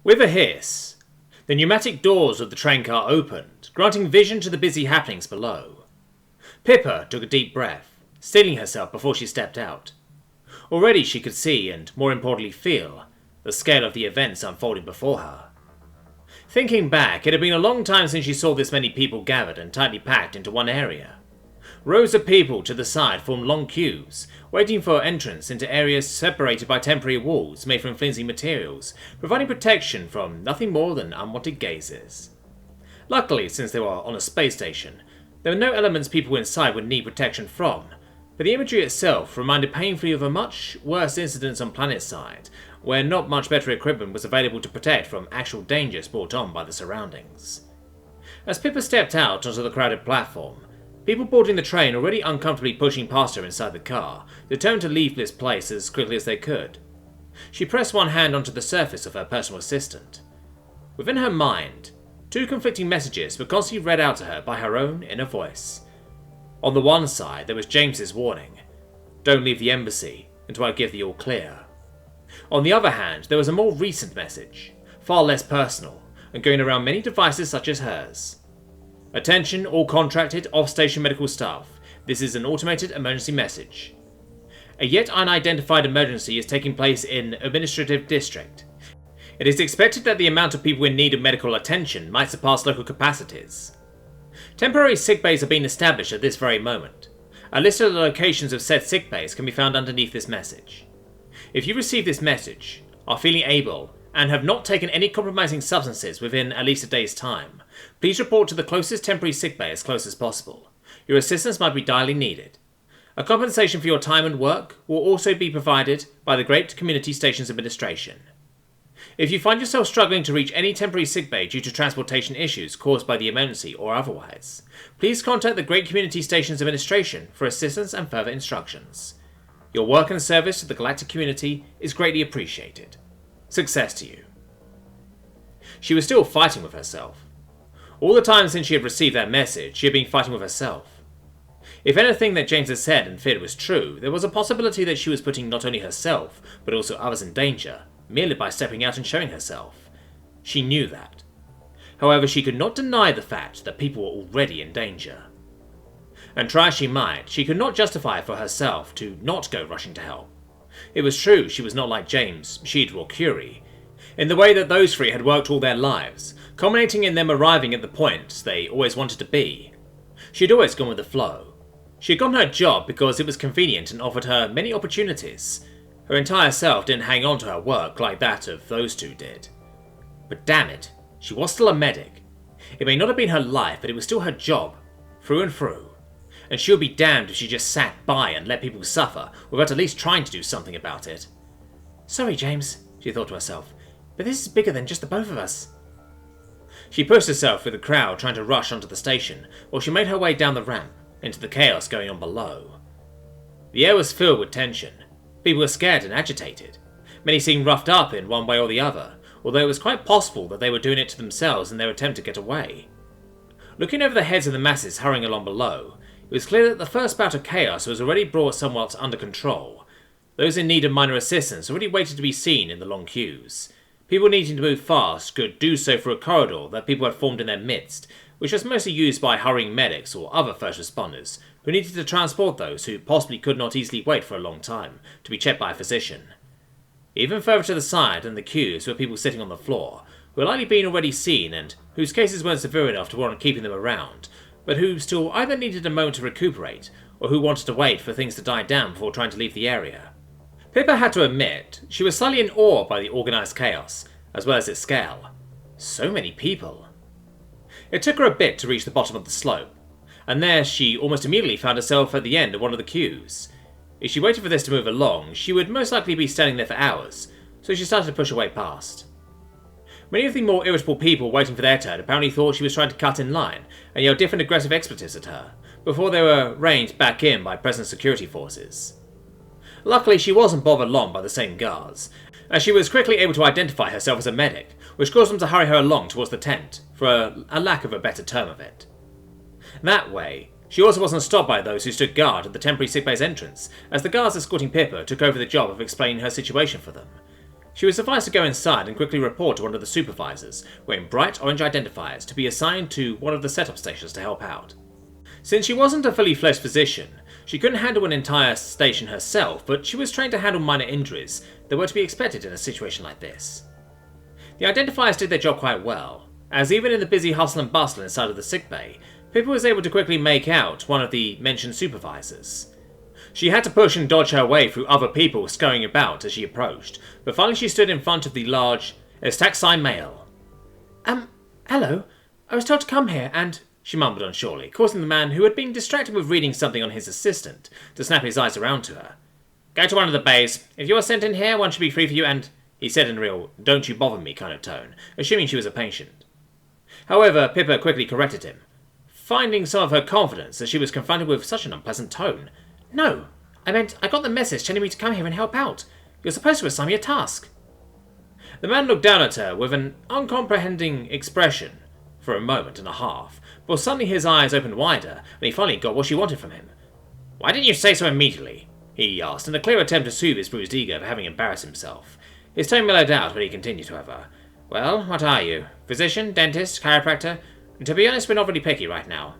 With a hiss, the pneumatic doors of the train car opened, granting vision to the busy happenings below. Pippa took a deep breath, steeling herself before she stepped out. Already she could see, and more importantly feel, the scale of the events unfolding before her. Thinking back, it had been a long time since she saw this many people gathered and tightly packed into one area. Rows of people to the side formed long queues, waiting for entrance into areas separated by temporary walls made from flimsy materials, providing protection from nothing more than unwanted gazes. Luckily, since they were on a space station, there were no elements people inside would need protection from, but the imagery itself reminded painfully of a much worse incident on Planet's side, where not much better equipment was available to protect from actual dangers brought on by the surroundings. As Pippa stepped out onto the crowded platform, people boarding the train already uncomfortably pushing past her inside the car, determined to leave this place as quickly as they could. She pressed one hand onto the surface of her personal assistant. Within her mind, two conflicting messages were constantly read out to her by her own inner voice. On the one side, there was James's warning, "Don't leave the embassy until I give the all clear." On the other hand, there was a more recent message, far less personal, and going around many devices such as hers. "Attention all contracted off-station medical staff. This is an automated emergency message. A yet unidentified emergency is taking place in Administrative District. It is expected that the amount of people in need of medical attention might surpass local capacities. Temporary sickbays are being established at this very moment. A list of the locations of said sickbays can be found underneath this message. If you receive this message, are feeling able, and have not taken any compromising substances within at least a day's time, please report to the closest temporary sickbay as close as possible. Your assistance might be direly needed. A compensation for your time and work will also be provided by the Great Community Stations Administration. If you find yourself struggling to reach any temporary sickbay due to transportation issues caused by the emergency or otherwise, please contact the Great Community Stations Administration for assistance and further instructions. Your work and service to the galactic community is greatly appreciated. Success to you." She was still fighting with herself. All the time since she had received that message, she had been fighting with herself. If anything that James had said and feared was true, there was a possibility that she was putting not only herself, but also others in danger, merely by stepping out and showing herself. She knew that. However, she could not deny the fact that people were already in danger. And try as she might, she could not justify for herself to not go rushing to help. It was true she was not like James, Tshirt or Curie, in the way that those three had worked all their lives, culminating in them arriving at the point they always wanted to be. She had always gone with the flow. She had gotten her job because it was convenient and offered her many opportunities. Her entire self didn't hang on to her work like that of those two did. But damn it, she was still a medic. It may not have been her life, but it was still her job, through and through. And she would be damned if she just sat by and let people suffer without at least trying to do something about it. "Sorry, James," she thought to herself, "but this is bigger than just the both of us." She pushed herself through the crowd trying to rush onto the station, while she made her way down the ramp, into the chaos going on below. The air was filled with tension. People were scared and agitated. Many seemed roughed up in one way or the other, although it was quite possible that they were doing it to themselves in their attempt to get away. Looking over the heads of the masses hurrying along below, it was clear that the first bout of chaos was already brought somewhat under control. Those in need of minor assistance already waited to be seen in the long queues. People needing to move fast could do so through a corridor that people had formed in their midst, which was mostly used by hurrying medics or other first responders who needed to transport those who possibly could not easily wait for a long time to be checked by a physician. Even further to the side in the queues were people sitting on the floor, who had likely been already seen and whose cases weren't severe enough to warrant keeping them around, but who still either needed a moment to recuperate, or who wanted to wait for things to die down before trying to leave the area. Pippa had to admit, she was slightly in awe by the organised chaos, as well as its scale. So many people. It took her a bit to reach the bottom of the slope, and there she almost immediately found herself at the end of one of the queues. If she waited for this to move along, she would most likely be standing there for hours, so she started to push her way past. Many of the more irritable people waiting for their turn apparently thought she was trying to cut in line and yelled different aggressive expletives at her, before they were reined back in by present security forces. Luckily, she wasn't bothered long by the same guards, as she was quickly able to identify herself as a medic, which caused them to hurry her along towards the tent, for a lack of a better term of it. That way, she also wasn't stopped by those who stood guard at the temporary sickbay's entrance, as the guards escorting Pippa took over the job of explaining her situation for them. She was advised to go inside and quickly report to one of the supervisors, wearing bright orange identifiers, to be assigned to one of the setup stations to help out. Since she wasn't a fully fledged physician, she couldn't handle an entire station herself, but she was trained to handle minor injuries that were to be expected in a situation like this. The identifiers did their job quite well, as even in the busy hustle and bustle inside of the sickbay, Pippa was able to quickly make out one of the mentioned supervisors. She had to push and dodge her way through other people scurrying about as she approached, but finally she stood in front of the large Estaxi male. Hello. I was told to come here and... she mumbled unsurely, causing the man, who had been distracted with reading something on his assistant, to snap his eyes around to her. Go to one of the bays. If you are sent in here, one should be free for you and... he said in a real don't you bother me kind of tone, assuming she was a patient. However, Pippa quickly corrected him, finding some of her confidence as she was confronted with such an unpleasant tone. No, I meant I got the message telling me to come here and help out. You're supposed to assign me a task. The man looked down at her with an uncomprehending expression for a moment and a half, but suddenly his eyes opened wider and he finally got what she wanted from him. Why didn't you say so immediately? He asked, in a clear attempt to soothe his bruised ego for having embarrassed himself. His tone mellowed out, but he continued, however. Well, what are you? Physician, dentist, chiropractor? And to be honest, we're not really picky right now.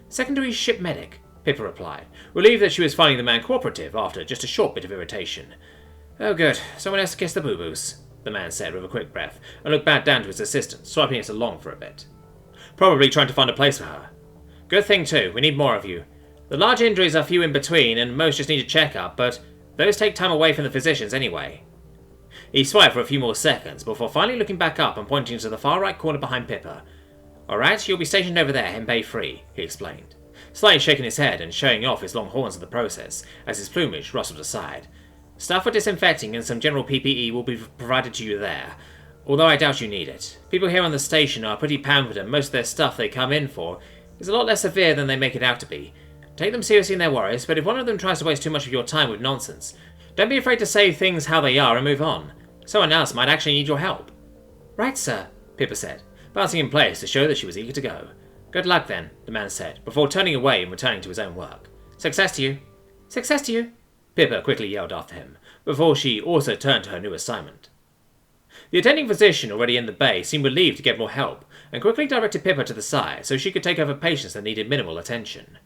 Secondary ship medic, Pippa replied, relieved that she was finding the man cooperative after just a short bit of irritation. Oh good, someone else to kiss the boo-boos, the man said with a quick breath, and looked back down to his assistant, swiping it along for a bit. Probably trying to find a place for her. Good thing too, we need more of you. The large injuries are few in between, and most just need a check-up, but those take time away from the physicians anyway. He swiped for a few more seconds before finally looking back up and pointing to the far right corner behind Pippa. Alright, you'll be stationed over there in Bay 3, he explained, slightly shaking his head and showing off his long horns in the process as his plumage rustled aside. Stuff for disinfecting and some general PPE will be provided to you there, although I doubt you need it. People here on the station are pretty pampered and most of their stuff they come in for is a lot less severe than they make it out to be. Take them seriously in their worries, but if one of them tries to waste too much of your time with nonsense, don't be afraid to say things how they are and move on. Someone else might actually need your help. Right, sir, Pippa said, bouncing in place to show that she was eager to go. Good luck then, the man said, before turning away and returning to his own work. Success to you. Success to you, Pippa quickly yelled after him, before she also turned to her new assignment. The attending physician already in the bay seemed relieved to get more help, and quickly directed Pippa to the side so she could take over patients that needed minimal attention.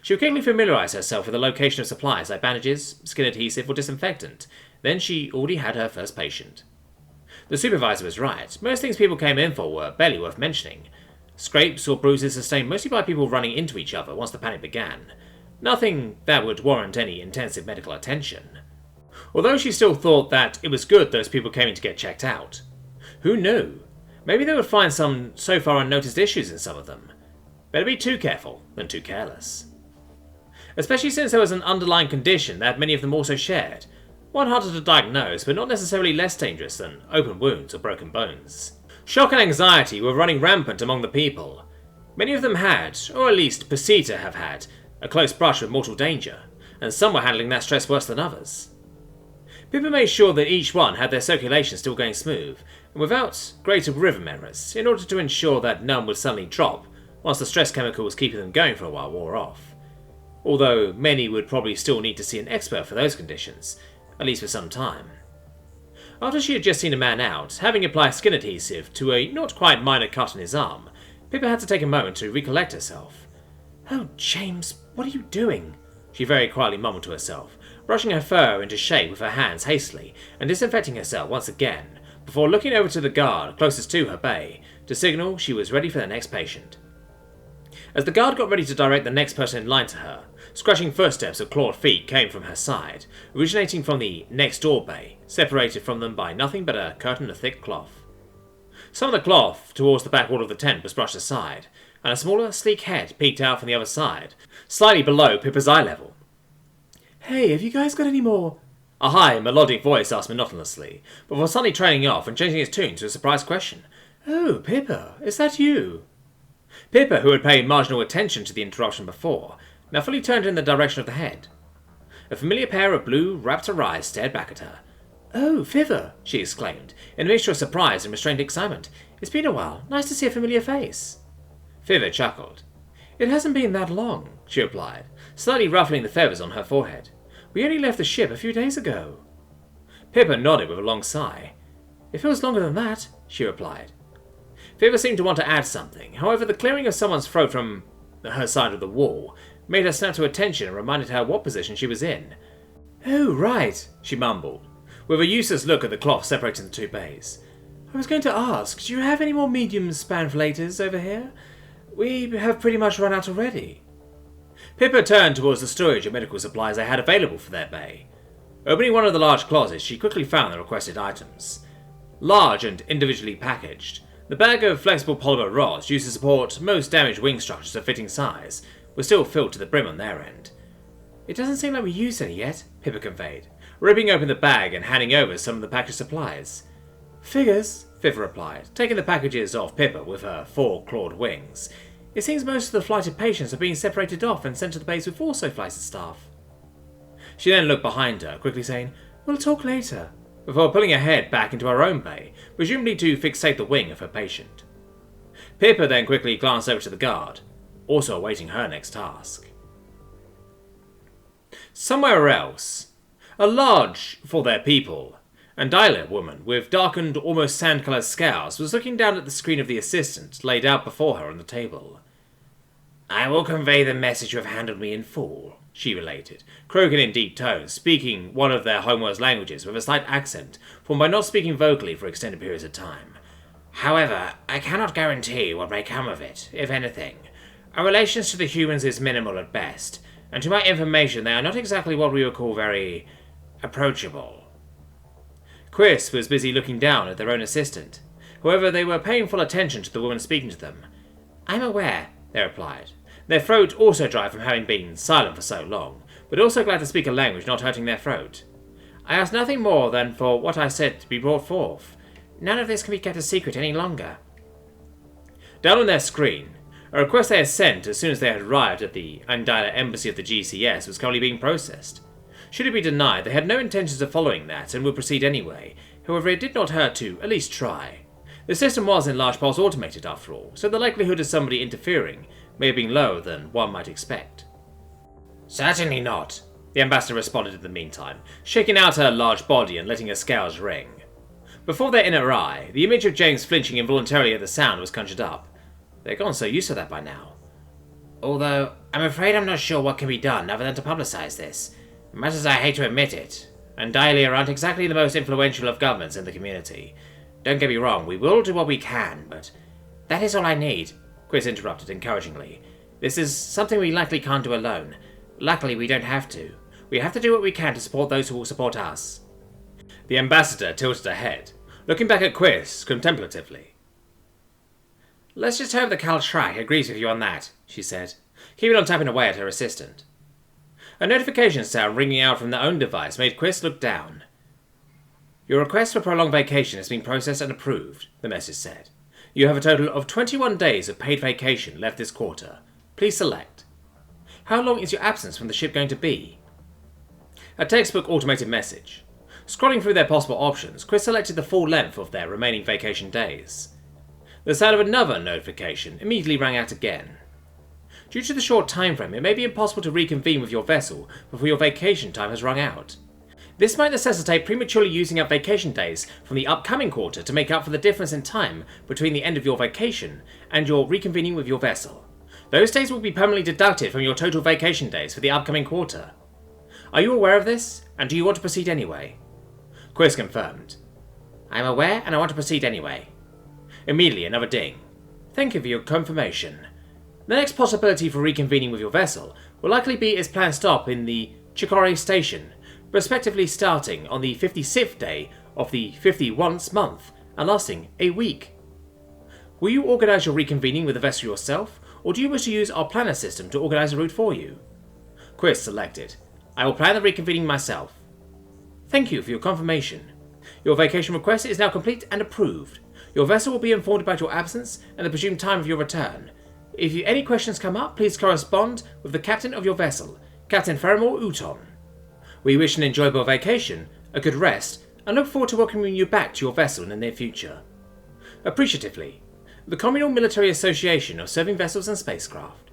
She would quickly familiarise herself with the location of supplies like bandages, skin adhesive, or disinfectant. Then she already had her first patient. The supervisor was right. Most things people came in for were barely worth mentioning. Scrapes or bruises sustained mostly by people running into each other once the panic began. Nothing that would warrant any intensive medical attention. Although she still thought that it was good those people came in to get checked out. Who knew? Maybe they would find some so far unnoticed issues in some of them. Better be too careful than too careless. Especially since there was an underlying condition that many of them also shared. One harder to diagnose, but not necessarily less dangerous than open wounds or broken bones. Shock and anxiety were running rampant among the people. Many of them had, or at least perceived to have had, a close brush with mortal danger, and some were handling that stress worse than others. Pippa made sure that each one had their circulation still going smooth, and without greater rhythm errors, in order to ensure that none would suddenly drop once the stress chemicals keeping them going for a while wore off. Although many would probably still need to see an expert for those conditions, at least for some time. After she had just seen a man out, having applied skin adhesive to a not quite minor cut on his arm, Pippa had to take a moment to recollect herself. Oh, James, what are you doing? She very quietly mumbled to herself, brushing her fur into shape with her hands hastily and disinfecting herself once again, before looking over to the guard closest to her bay to signal she was ready for the next patient. As the guard got ready to direct the next person in line to her, scratching footsteps of clawed feet came from her side, originating from the next door bay, separated from them by nothing but a curtain of thick cloth. Some of the cloth towards the back wall of the tent was brushed aside, and a smaller, sleek head peeked out from the other side, slightly below Pippa's eye level. Hey, have you guys got any more? A high, melodic voice asked monotonously, before suddenly trailing off and changing its tune to a surprised question. Oh, Pippa, is that you? Pippa, who had paid marginal attention to the interruption before, now fully turned in the direction of the head. A familiar pair of blue, raptor eyes stared back at her. Oh, Fiver, she exclaimed, in a mixture of surprise and restrained excitement. It's been a while. Nice to see a familiar face. Fiver chuckled. It hasn't been that long, she replied, slightly ruffling the feathers on her forehead. We only left the ship a few days ago. Pippa nodded with a long sigh. It feels longer than that, she replied. Pippa seemed to want to add something. However, the clearing of someone's throat from her side of the wall made her snap to attention and reminded her what position she was in. Oh, right, she mumbled, with a useless look at the cloth separating the two bays. I was going to ask, do you have any more medium spanflators over here? We have pretty much run out already. Pippa turned towards the storage of medical supplies they had available for their bay. Opening one of the large closets, she quickly found the requested items. Large and individually packaged, the bag of flexible polymer rods used to support most damaged wing structures of fitting size was still filled to the brim on their end. It doesn't seem like we used any yet, Pippa conveyed, ripping open the bag and handing over some of the packaged supplies. Figures, Pippa replied, taking the packages off Pippa with her 4 clawed wings. It seems most of the flighted patients are being separated off and sent to the base with also flighted staff. She then looked behind her, quickly saying, We'll talk later, before pulling her head back into her own bay, presumably to fixate the wing of her patient. Pippa then quickly glanced over to the guard, also awaiting her next task. Somewhere else, a large, for their people, and dialect woman with darkened, almost sand-coloured scales was looking down at the screen of the assistant laid out before her on the table. I will convey the message you have handled me in full, she related, croaking in deep tones, speaking one of their homeworld's languages with a slight accent, formed by not speaking vocally for extended periods of time. However, I cannot guarantee what may come of it, if anything. Our relations to the humans is minimal at best, and to my information they are not exactly what we would call very approachable. Quiiis was busy looking down at their own assistant. However, they were paying full attention to the woman speaking to them. I'm aware, they replied, their throat also dry from having been silent for so long, but also glad to speak a language not hurting their throat. I asked nothing more than for what I said to be brought forth. None of this can be kept a secret any longer. Down on their screen, a request they had sent as soon as they had arrived at the Undialer Embassy of the GCS was currently being processed. Should it be denied, they had no intentions of following that and would proceed anyway. However, it did not hurt to at least try. The system was in large parts automated after all, so the likelihood of somebody interfering may have been lower than one might expect. Certainly not, the ambassador responded in the meantime, shaking out her large body and letting her scales ring. Before their inner eye, the image of James flinching involuntarily at the sound was conjured up. They had gotten so used to that by now. Although, I'm afraid I'm not sure what can be done other than to publicise this. Much as I hate to admit it, Undialer aren't exactly the most influential of governments in the community. Don't get me wrong, we will do what we can, but that is all I need, Quiiis interrupted encouragingly. This is something we likely can't do alone. Luckily, we don't have to. We have to do what we can to support those who will support us. The ambassador tilted her head, looking back at Quiiis contemplatively. Let's just hope that Caltrack agrees with you on that, she said, keeping on tapping away at her assistant. A notification sound ringing out from their own device made Quiiis look down. Your request for prolonged vacation has been processed and approved, the message said. You have a total of 21 days of paid vacation left this quarter. Please select. How long is your absence from the ship going to be? A textbook automated message. Scrolling through their possible options, Quiiis selected the full length of their remaining vacation days. The sound of another notification immediately rang out again. Due to the short time frame, it may be impossible to reconvene with your vessel before your vacation time has run out. This might necessitate prematurely using up vacation days from the upcoming quarter to make up for the difference in time between the end of your vacation and your reconvening with your vessel. Those days will be permanently deducted from your total vacation days for the upcoming quarter. Are you aware of this, and do you want to proceed anyway? Quiiis confirmed. I am aware, and I want to proceed anyway. Immediately, another ding. Thank you for your confirmation. The next possibility for reconvening with your vessel will likely be its planned stop in the Chikore station, respectively starting on the 56th day of the 51st month and lasting a week. Will you organise your reconvening with the vessel yourself, or do you wish to use our planner system to organise a route for you? Quiiis selected. I will plan the reconvening myself. Thank you for your confirmation. Your vacation request is now complete and approved. Your vessel will be informed about your absence and the presumed time of your return. If any questions come up, please correspond with the captain of your vessel, Captain Ferrimore Uton. We wish an enjoyable vacation, a good rest, and look forward to welcoming you back to your vessel in the near future. Appreciatively, the Communal Military Association of Serving Vessels and Spacecraft.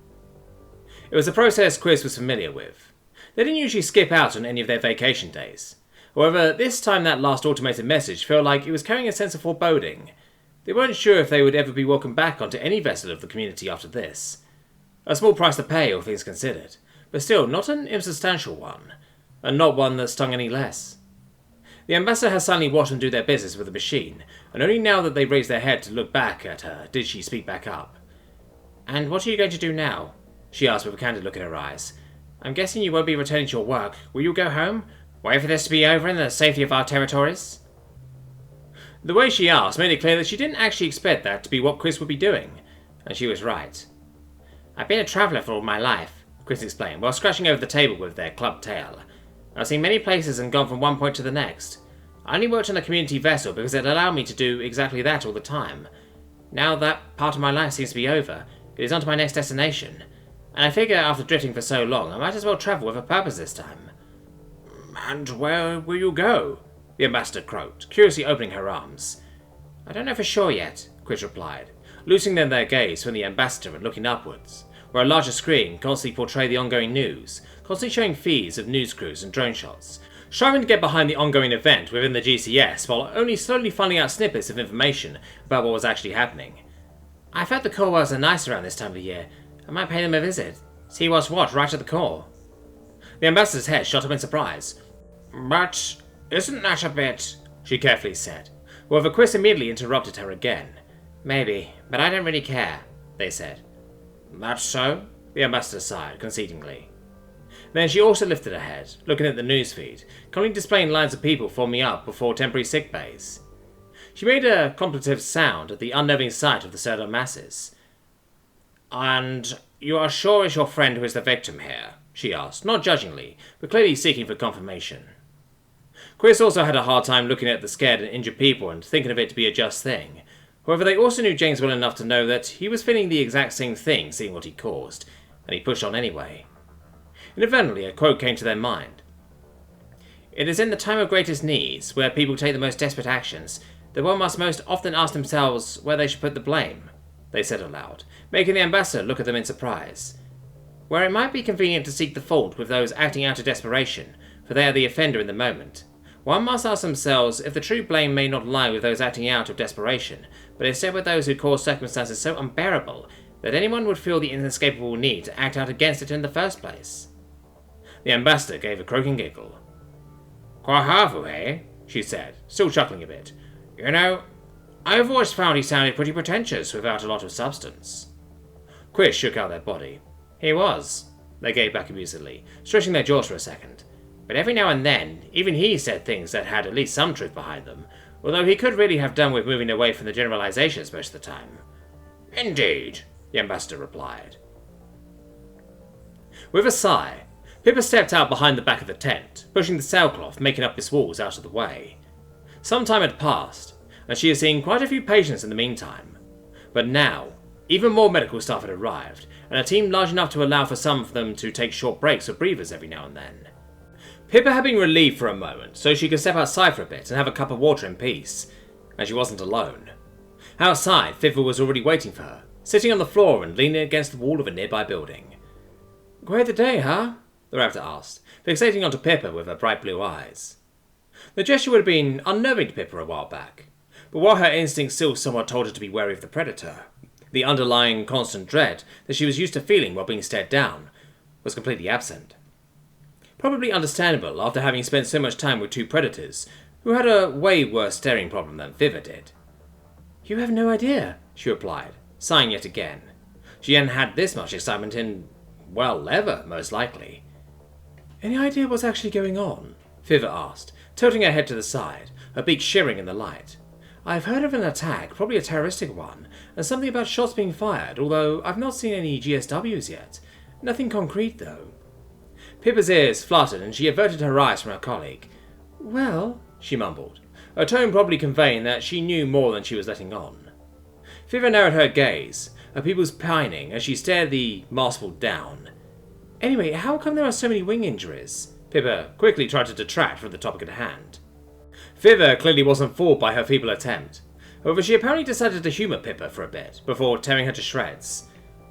It was a process Quiiis was familiar with. They didn't usually skip out on any of their vacation days. However, this time that last automated message felt like it was carrying a sense of foreboding. They weren't sure if they would ever be welcomed back onto any vessel of the community after this. A small price to pay, all things considered, but still not an insubstantial one, and not one that stung any less. The ambassador had silently watched them do their business with the machine, and only now that they raised their head to look back at her did she speak back up. "And what are you going to do now?" she asked with a candid look in her eyes. "I'm guessing you won't be returning to your work. Will you go home? Wait for this to be over in the safety of our territories?" The way she asked made it clear that she didn't actually expect that to be what Quiiis would be doing, and she was right. "I've been a traveller for all my life," Quiiis explained, while scratching over the table with their clubbed tail. "I've seen many places and gone from one point to the next. I only worked on a community vessel because it allowed me to do exactly that all the time. Now that part of my life seems to be over, it is on to my next destination, and I figure after drifting for so long, I might as well travel with a purpose this time." "And where will you go?" the ambassador croaked, curiously opening her arms. "I don't know for sure yet," Quiiis replied, loosening then their gaze from the ambassador and looking upwards, where a larger screen constantly portrayed the ongoing news, constantly showing feeds of news crews and drone shots, striving to get behind the ongoing event within the GCS while only slowly finding out snippets of information about what was actually happening. "I felt the core worlds are nice around this time of year. I might pay them a visit, see what's what right at the core." The ambassador's head shot up in surprise. "But isn't that a bit—" she carefully said. However, Quiiis immediately interrupted her again. "Maybe, but I don't really care," they said. "That's so?" the ambassador sighed, concedingly. Then she also lifted her head, looking at the newsfeed, currently displaying lines of people forming up before temporary sick bays. She made a contemplative sound at the unnerving sight of the surly masses. "And you are sure it's your friend who is the victim here?" she asked, not judgingly, but clearly seeking for confirmation. Quiiis also had a hard time looking at the scared and injured people and thinking of it to be a just thing. However, they also knew James well enough to know that he was feeling the exact same thing, seeing what he caused, and he pushed on anyway. Inadvertently, a quote came to their mind. "It is in the time of greatest needs, where people take the most desperate actions, that one must most often ask themselves where they should put the blame," they said aloud, making the ambassador look at them in surprise. "Where it might be convenient to seek the fault with those acting out of desperation, for they are the offender in the moment, one must ask themselves if the true blame may not lie with those acting out of desperation, but instead with those who cause circumstances so unbearable that anyone would feel the inescapable need to act out against it in the first place." The ambassador gave a croaking giggle. "Quite harmful, eh?" she said, still chuckling a bit. "You know, I've always found he sounded pretty pretentious without a lot of substance." Quiiis shook out their body. "He was," they gave back amusedly, stretching their jaws for a second. "But every now and then, even he said things that had at least some truth behind them, although he could really have done with moving away from the generalizations most of the time." "Indeed," the ambassador replied. With a sigh, Pippa stepped out behind the back of the tent, pushing the sailcloth making up its walls out of the way. Some time had passed, and she had seen quite a few patients in the meantime. But now, even more medical staff had arrived, and a team large enough to allow for some of them to take short breaks or breathers every now and then. Pippa had been relieved for a moment, so she could step outside for a bit and have a cup of water in peace, and she wasn't alone. Outside, Fitva was already waiting for her, sitting on the floor and leaning against the wall of a nearby building. "Great the day, huh?" the raptor asked, fixating onto Pippa with her bright blue eyes. The gesture would have been unnerving to Pippa a while back, but while her instincts still somewhat told her to be wary of the predator, the underlying constant dread that she was used to feeling while being stared down was completely absent. Probably understandable after having spent so much time with two predators who had a way worse staring problem than Fitva did. "You have no idea," she replied, sighing yet again. She hadn't had this much excitement in, well, ever, most likely. "Any idea what's actually going on?" Fitva asked, tilting her head to the side, her beak shivering in the light. "I've heard of an attack, probably a terroristic one, and something about shots being fired, although I've not seen any GSWs yet. Nothing concrete, though." Pippa's ears fluttered and she averted her eyes from her colleague. "Well," she mumbled, her tone probably conveying that she knew more than she was letting on. Fitva narrowed her gaze, her pupils pining as she stared the masterful down. "Anyway, how come there are so many wing injuries?" Pippa quickly tried to detract from the topic at hand. Fitva clearly wasn't fooled by her feeble attempt. However, she apparently decided to humour Pippa for a bit, before tearing her to shreds.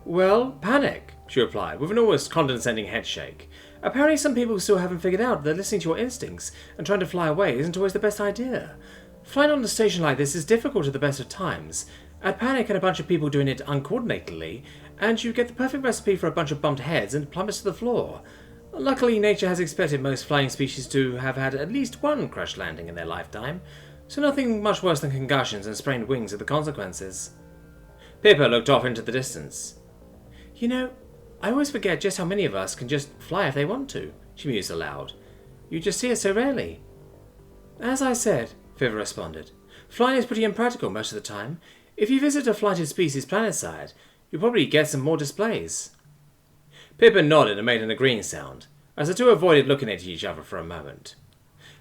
"Well, panic," she replied, with an almost condescending headshake, Apparently some people still haven't figured out that listening to your instincts and trying to fly away isn't always the best idea. Flying on a station like this is difficult at the best of times. Add panic and a bunch of people doing it uncoordinatedly, and you get the perfect recipe for a bunch of bumped heads and plummets to the floor. Luckily, nature has expected most flying species to have had at least one crash landing in their lifetime, so nothing much worse than concussions and sprained wings are the consequences. Pippa looked off into the distance. You know, I always forget just how many of us can just fly if they want to, she mused aloud. You just see it so rarely. As I said, Viva responded, flying is pretty impractical most of the time. If you visit a flighted species planetside, you'll probably get some more displays. Pippa nodded and made an agreeing sound, as the two avoided looking at each other for a moment.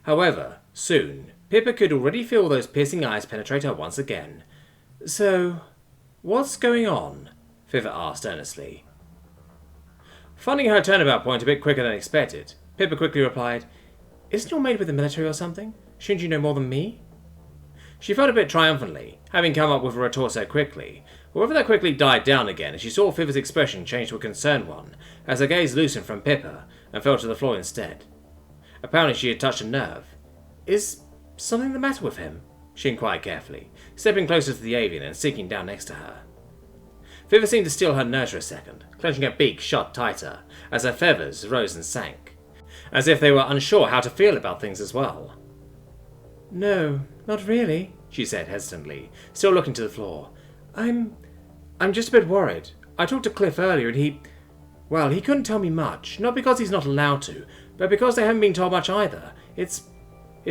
However, soon, Pippa could already feel those piercing eyes penetrate her once again. So, what's going on? Viva asked earnestly. Finding her turnabout point a bit quicker than expected, Pippa quickly replied, Isn't your maid with the military or something? Shouldn't you know more than me? She felt a bit triumphantly, having come up with a retort so quickly. However, that quickly died down again as she saw Viva's expression change to a concerned one, as her gaze loosened from Pippa and fell to the floor instead. Apparently she had touched a nerve. Is something the matter with him? She inquired carefully, stepping closer to the avian and sinking down next to her. Viva seemed to steal her nerves for a second, clenching her beak shut tighter, as her feathers rose and sank, as if they were unsure how to feel about things as well. No, not really, she said hesitantly, still looking to the floor. I'm just a bit worried. I talked to Cliff earlier and he couldn't tell me much, not because he's not allowed to, but because they haven't been told much either. It's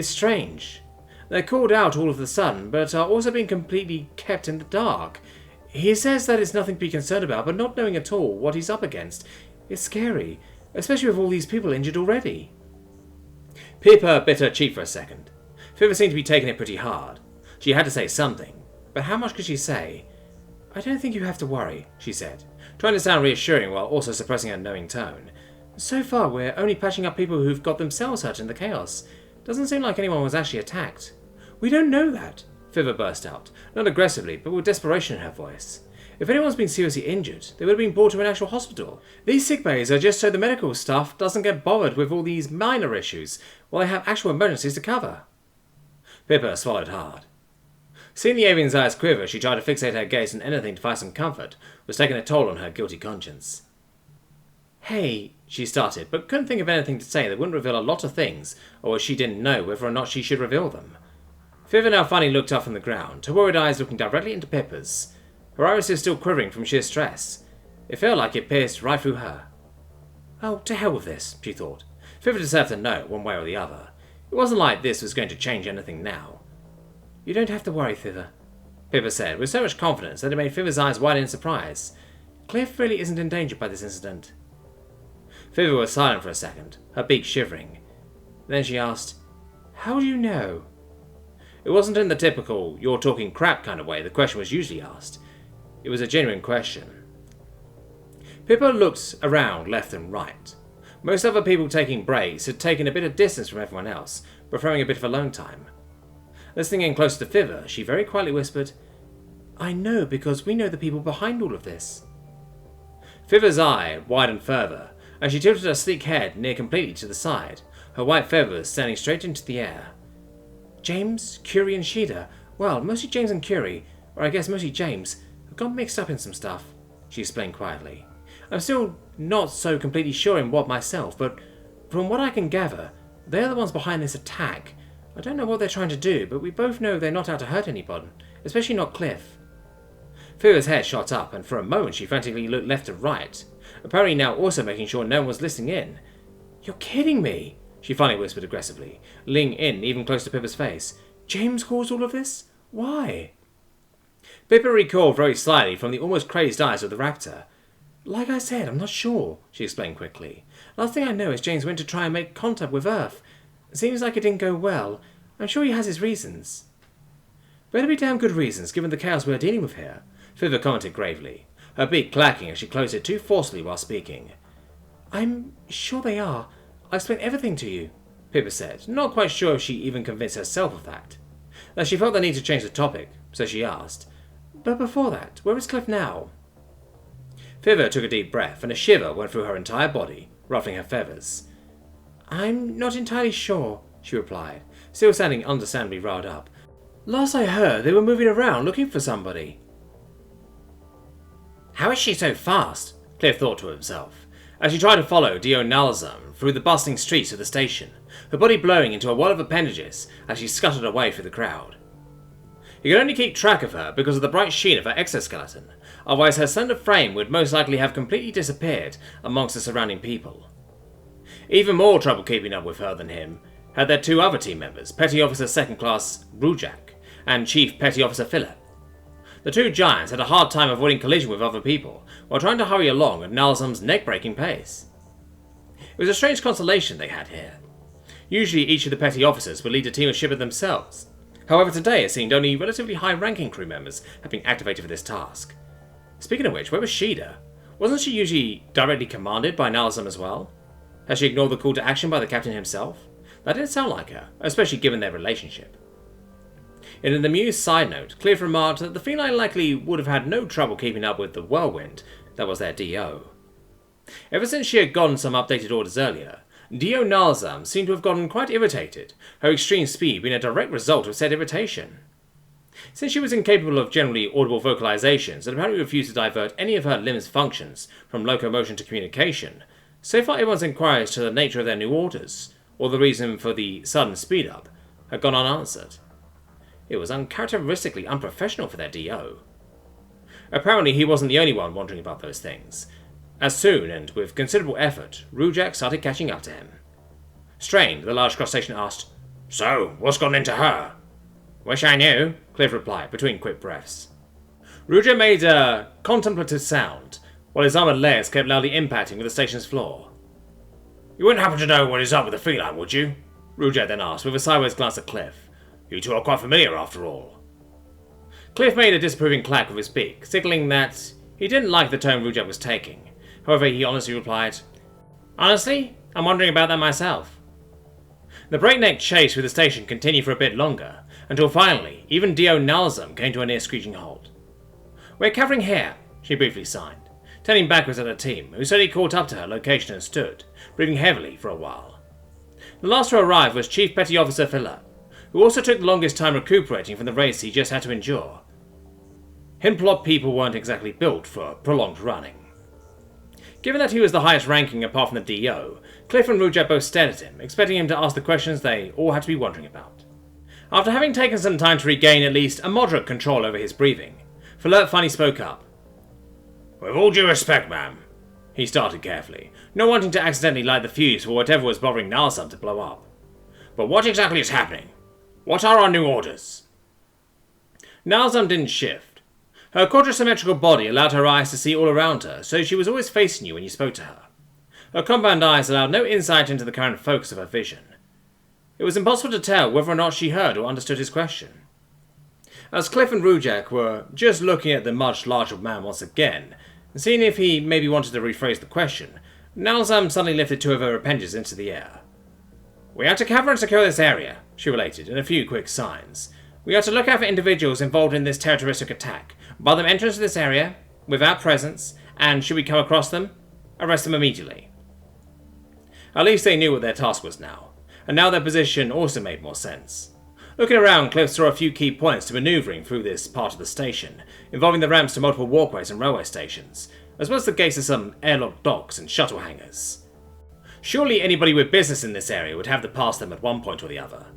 strange. They're called out all of a sudden, but are also being completely kept in the dark. He says that it's nothing to be concerned about, but not knowing at all what he's up against. It's scary, especially with all these people injured already. Pippa bit her cheek for a second. Viva seemed to be taking it pretty hard. She had to say something, but how much could she say? I don't think you have to worry, she said, trying to sound reassuring while also suppressing her knowing tone. So far, we're only patching up people who've got themselves hurt in the chaos. Doesn't seem like anyone was actually attacked. We don't know that, Viva burst out, not aggressively, but with desperation in her voice. If anyone's been seriously injured, they would have been brought to an actual hospital. These sick bays are just so the medical staff doesn't get bothered with all these minor issues, while they have actual emergencies to cover. Pippa swallowed hard. Seeing the avian's eyes quiver, she tried to fixate her gaze on anything to find some comfort, was taking a toll on her guilty conscience. Hey, she started, but couldn't think of anything to say that wouldn't reveal a lot of things, or she didn't know whether or not she should reveal them. Viva now finally looked up from the ground, her worried eyes looking directly into Pippa's. Her irises still quivering from sheer stress. It felt like it pierced right through her. Oh, to hell with this, she thought. Viva deserved to know, one way or the other. It wasn't like this was going to change anything now. You don't have to worry, Viva, Pippa said, with so much confidence that it made Viva's eyes widen in surprise. Cliff really isn't endangered by this incident. Viva was silent for a second, her beak shivering. Then she asked, How do you know? It wasn't in the typical, you're talking crap kind of way the question was usually asked. It was a genuine question. Pippa looked around left and right. Most other people taking breaks had taken a bit of distance from everyone else, preferring a bit of alone time. Listening in closer to Viva, she very quietly whispered, I know because we know the people behind all of this. Viva's eye widened further, and she tilted her sleek head near completely to the side, her white feathers standing straight into the air. James, Curie and Shida, well, mostly James and Curie, or I guess mostly James, have got mixed up in some stuff, she explained quietly. I'm still not so completely sure in what myself, but from what I can gather, they're the ones behind this attack. I don't know what they're trying to do, but we both know they're not out to hurt anybody, especially not Cliff. Viva's head shot up, and for a moment she frantically looked left to right, apparently now also making sure no one was listening in. You're kidding me, she finally whispered aggressively, leaning in even close to Pippa's face. James caused all of this? Why? Pippa recalled very slightly from the almost crazed eyes of the raptor. Like I said, I'm not sure, she explained quickly. Last thing I know is James went to try and make contact with Earth. Seems like it didn't go well. I'm sure he has his reasons. Better be damn good reasons, given the chaos we're dealing with here, Viva commented gravely, her beak clacking as she closed it too forcefully while speaking. I'm sure they are. I'll explain everything to you, Pippa said, not quite sure if she even convinced herself of that. That she felt the need to change the topic, so she asked, But before that, where is Cliff now? Viva took a deep breath, and a shiver went through her entire body, ruffling her feathers. I'm not entirely sure, she replied, still sounding understandably riled up. Last I heard, they were moving around looking for somebody. How is she so fast? Cliff thought to himself, as she tried to follow Dio Nalzam through the bustling streets of the station, her body blowing into a wall of appendages as she scuttled away through the crowd. He could only keep track of her because of the bright sheen of her exoskeleton, otherwise her slender frame would most likely have completely disappeared amongst the surrounding people. Even more trouble keeping up with her than him had their two other team members, Petty Officer Second Class Rujak and Chief Petty Officer Philip. The two giants had a hard time avoiding collision with other people while trying to hurry along at Nalzam's neck-breaking pace. It was a strange constellation they had here. Usually each of the petty officers would lead a team of shipper themselves. However, today it seemed only relatively high-ranking crew members had been activated for this task. Speaking of which, where was Shida? Wasn't she usually directly commanded by Nalzam as well? Had she ignored the call to action by the captain himself? That didn't sound like her, especially given their relationship. In an amused side note, Cliff remarked that the feline likely would have had no trouble keeping up with the whirlwind that was their DO. Ever since she had gotten some updated orders earlier, Dio Nalzam seemed to have gotten quite irritated, her extreme speed being a direct result of said irritation. Since she was incapable of generally audible vocalizations and apparently refused to divert any of her limbs' functions from locomotion to communication, so far everyone's inquiries to the nature of their new orders, or the reason for the sudden speed-up, had gone unanswered. It was uncharacteristically unprofessional for their DO. Apparently he wasn't the only one wondering about those things, as soon, and with considerable effort, Rujak started catching up to him. Strained, the large crustacean asked, "So, what's gone into her?" "Wish I knew," Cliff replied, between quick breaths. Rujak made a contemplative sound, while his armored legs kept loudly impacting with the station's floor. "You wouldn't happen to know what is up with the feline, would you?" Rujak then asked, with a sideways glance at Cliff. "You two are quite familiar, after all." Cliff made a disapproving clack with his beak, signaling that he didn't like the tone Rujak was taking. However, he honestly replied, "Honestly, I'm wondering about that myself." The breakneck chase through the station continued for a bit longer, until finally, even Dio Nalzam came to a near screeching halt. "We're covering here," she briefly signed, turning backwards at her team, who slowly caught up to her location and stood, breathing heavily for a while. The last to arrive was Chief Petty Officer Philip, who also took the longest time recuperating from the race he just had to endure. Himplop people weren't exactly built for prolonged running. Given that he was the highest ranking apart from the DO, Cliff and Rujak both stared at him, expecting him to ask the questions they all had to be wondering about. After having taken some time to regain at least a moderate control over his breathing, Philip finally spoke up. "With all due respect, ma'am," he started carefully, not wanting to accidentally light the fuse for whatever was bothering Nalzam to blow up. "But what exactly is happening? What are our new orders?" Nalzam didn't shift. Her quadrisymmetrical body allowed her eyes to see all around her, so she was always facing you when you spoke to her. Her compound eyes allowed no insight into the current focus of her vision. It was impossible to tell whether or not she heard or understood his question. As Cliff and Rujak were just looking at the much larger man once again, seeing if he maybe wanted to rephrase the question, Nalzam suddenly lifted two of her appendages into the air. "We are to cover and secure this area," she related in a few quick signs. "We are to look out for individuals involved in this terroristic attack, bar them entrance to this area, without presence, and should we come across them, arrest them immediately." At least they knew what their task was now, and now their position also made more sense. Looking around, Cliff saw a few key points to manoeuvring through this part of the station, involving the ramps to multiple walkways and railway stations, as well as the gates to some airlock docks and shuttle hangars. Surely anybody with business in this area would have to pass them at one point or the other.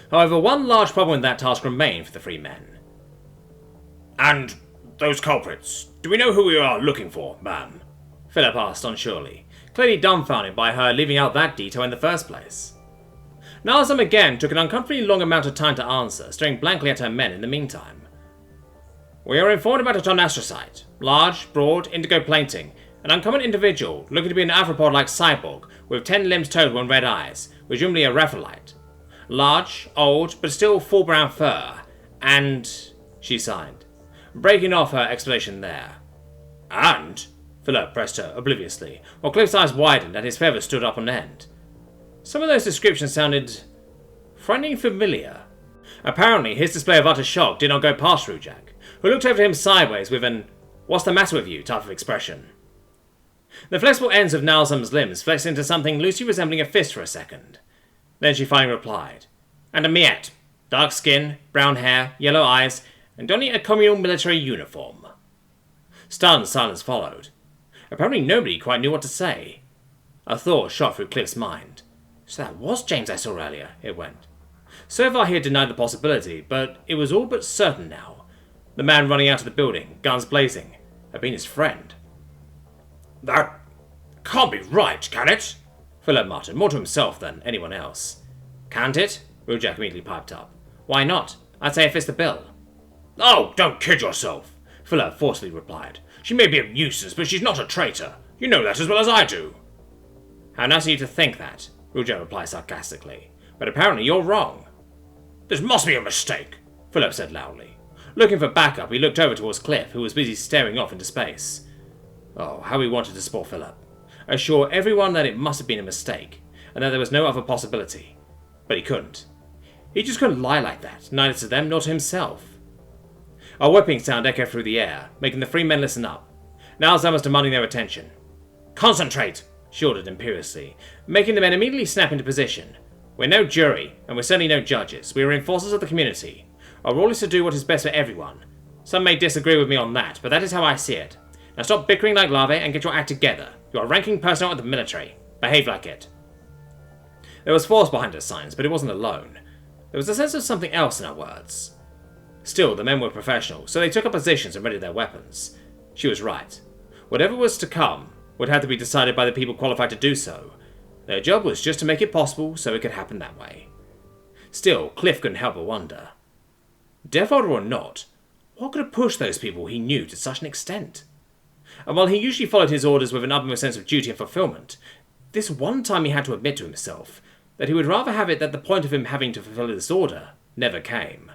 However, one large problem in that task remained for the three men. "And those culprits, do we know who we are looking for, ma'am?" Philip asked unsurely, clearly dumbfounded by her leaving out that detail in the first place. Nalzam again took an uncomfortably long amount of time to answer, staring blankly at her men in the meantime. "We are informed about a Tonastrocyte, large, broad, indigo plating, an uncommon individual looking to be an arthropod-like cyborg with 10 limbs total and red eyes, presumably a Raphaelite. Large, old, but still full brown fur, and..." she signed, breaking off her explanation there. "And?" Philip pressed her obliviously, while Cliff's eyes widened and his feathers stood up on end. Some of those descriptions sounded frighteningly familiar. Apparently, his display of utter shock did not go past Rujak, who looked over to him sideways with an "what's the matter with you" type of expression. The flexible ends of Nalsam's limbs flexed into something loosely resembling a fist for a second. Then she finally replied. And a Miet. Dark skin, brown hair, yellow eyes, and donning a communal military uniform. Stunned silence followed. Apparently nobody quite knew what to say. A thought shot through Cliff's mind. So that was James I saw earlier, it went. So far he had denied the possibility, but it was all but certain now. The man running out of the building, guns blazing, had been his friend. That can't be right, can it? Philip muttered, more to himself than anyone else. Can't it? Wheeljack immediately piped up. Why not? I'd say it fits the bill. Oh, don't kid yourself, Philip forcefully replied. She may be a nuisance, but she's not a traitor. You know that as well as I do. How nice of you to think that, Wheeljack replied sarcastically. But apparently you're wrong. This must be a mistake, Philip said loudly. Looking for backup, he looked over towards Cliff, who was busy staring off into space. Oh, how he wanted to support Philip. Assure everyone that it must have been a mistake, and that there was no other possibility. But he couldn't. He just couldn't lie like that, neither to them nor to himself. A whipping sound echoed through the air, making the three men listen up. Now Zan was demanding their attention. Concentrate, she ordered imperiously, making the men immediately snap into position. We're no jury, and we're certainly no judges. We are enforcers of the community. Our role is to do what is best for everyone. Some may disagree with me on that, but that is how I see it. Now stop bickering like larvae and get your act together. You are ranking personnel at the military. Behave like it. There was force behind her signs, but it wasn't alone. There was a sense of something else in her words. Still, the men were professional, so they took up positions and readied their weapons. She was right. Whatever was to come would have to be decided by the people qualified to do so. Their job was just to make it possible so it could happen that way. Still, Cliff couldn't help but wonder. Deathworlder or not, what could have pushed those people he knew to such an extent? And while he usually followed his orders with an utmost sense of duty and fulfillment, this one time he had to admit to himself that he would rather have it that the point of him having to fulfill this order never came.